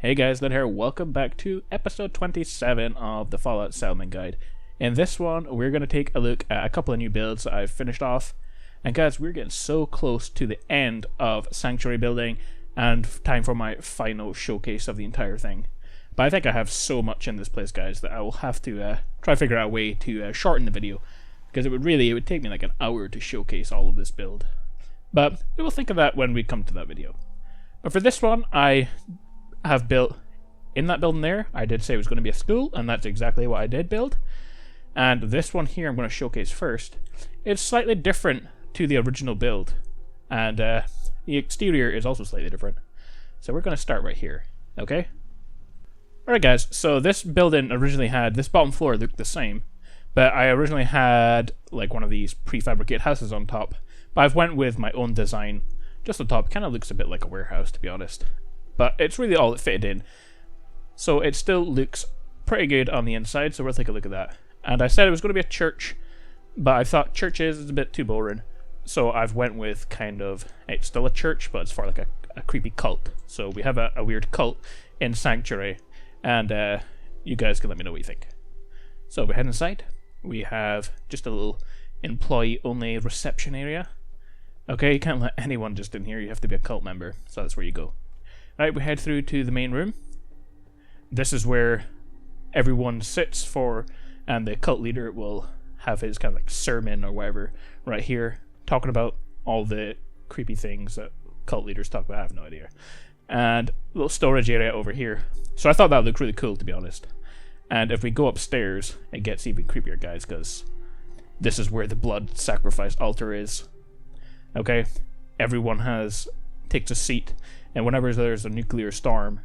Hey guys, Lynn here. Welcome back to episode 27 of the Fallout Settlement Guide. In this one, we're going to take a look at a couple of new builds that I've finished off. And guys, we're getting so close to the end of Sanctuary building and time for my final showcase of the entire thing. But I think I have so much in this place, guys, that I will have to try to figure out a way to shorten the video. Because it would take me like an hour to showcase all of this build. But we will think of that when we come to that video. But for this one, I have built in that building there. I did say it was going to be a school, and that's exactly what I did build. And this one here I'm going to showcase first. It's slightly different to the original build, and the exterior is also slightly different. So we're going to start right here, okay? Alright guys, so this building originally had, this bottom floor looked the same, but I originally had like one of these prefabricated houses on top, but I've went with my own design just on top. It kind of looks a bit like a warehouse, to be honest. But it's really all it fitted in. So it still looks pretty good on the inside, so we'll take a look at that. And I said it was going to be a church, but I thought churches is a bit too boring. So I've went with kind of, it's still a church, but it's for like a creepy cult. So we have a weird cult in Sanctuary, and you guys can let me know what you think. So we head inside. We have just a little employee-only reception area. Okay, you can't let anyone just in here, you have to be a cult member, so that's where you go. Right, we head through to the main room. This is where everyone sits for, and the cult leader will have his kind of like sermon or whatever right here, talking about all the creepy things that cult leaders talk about. I have no idea. And a little storage area over here. So I thought that looked really cool, to be honest. And if we go upstairs, it gets even creepier, guys, because this is where the blood sacrifice altar is. Okay, everyone takes a seat, and whenever there's a nuclear storm,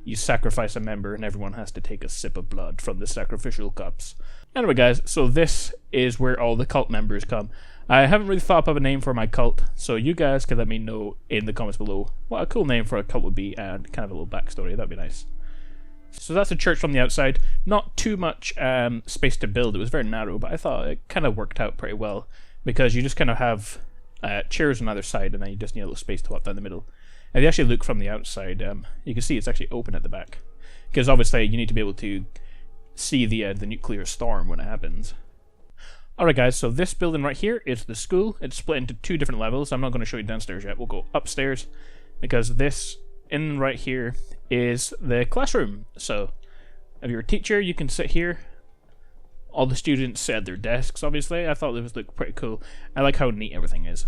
you sacrifice a member and everyone has to take a sip of blood from the sacrificial cups. Anyway guys, so this is where all the cult members come. I haven't really thought up of a name for my cult, so you guys can let me know in the comments below what a cool name for a cult would be, and kind of a little backstory. That'd be nice. So that's a church from the outside. Not too much space to build. It was very narrow, but I thought it kind of worked out pretty well, because you just kind of have chairs on either side, and then you just need a little space to walk down the middle. And if you actually look from the outside, you can see it's actually open at the back, because obviously you need to be able to see the nuclear storm when it happens. Alright guys, so this building right here is the school. It's split into two different levels. I'm not going to show you downstairs yet. We'll go upstairs, because this in right here is the classroom. So if you're a teacher, you can sit here. All the students sit at their desks, obviously. I thought this looked pretty cool. I like how neat everything is.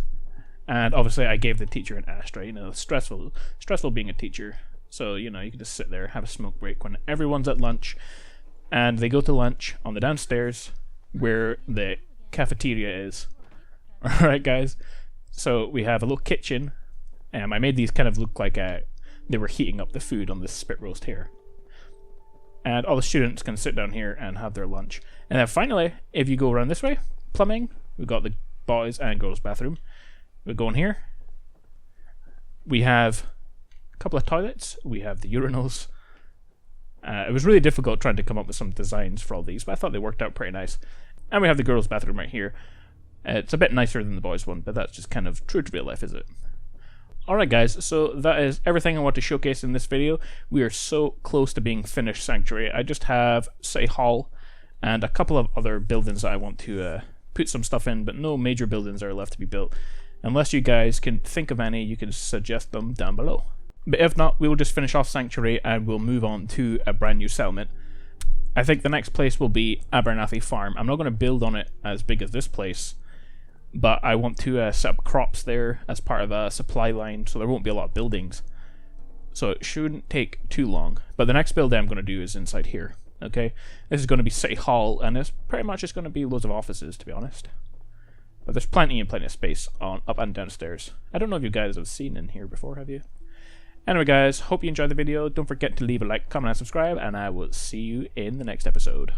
And obviously I gave the teacher an ashtray. You know, stressful being a teacher. So, you know, you can just sit there, have a smoke break when everyone's at lunch. And they go to lunch on the downstairs where the cafeteria is. Alright guys, so we have a little kitchen. I made these kind of look like they were heating up the food on this spit roast here. And all the students can sit down here and have their lunch. And then finally, if you go around this way, plumbing, we've got the boys and girls bathroom. We go in here. We have a couple of toilets. We have the urinals. It was really difficult trying to come up with some designs for all these, but I thought they worked out pretty nice. And we have the girls' bathroom right here. It's a bit nicer than the boys' one, but that's just kind of true to real life, is it? Alright guys, so that is everything I want to showcase in this video. We are so close to being finished Sanctuary. I just have City Hall and a couple of other buildings that I want to put some stuff in, but no major buildings are left to be built. Unless you guys can think of any, you can suggest them down below. But if not, we will just finish off Sanctuary and we'll move on to a brand new settlement. I think the next place will be Abernathy Farm. I'm not going to build on it as big as this place, but I want to set up crops there as part of a supply line, so there won't be a lot of buildings. So it shouldn't take too long. But the next build I'm going to do is inside here. Okay, this is going to be City Hall, and it's pretty much just going to be loads of offices, to be honest. But there's plenty of space on up and downstairs. I don't know if you guys have seen in here before, have you? Anyway guys, hope you enjoyed the video. Don't forget to leave a like, comment and subscribe, and I will see you in the next episode.